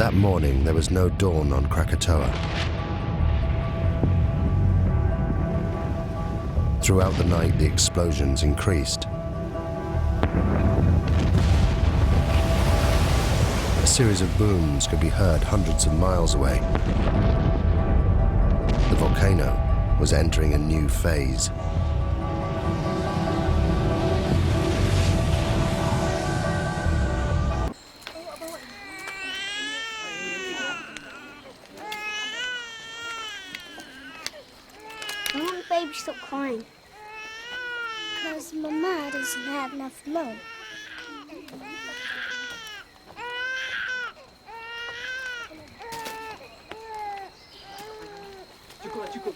That morning, there was no dawn on Krakatoa. Throughout the night, the explosions increased. A series of booms could be heard hundreds of miles away. The volcano was entering a new phase. I want the baby to stop crying. Because Mama doesn't have enough love. Cukup.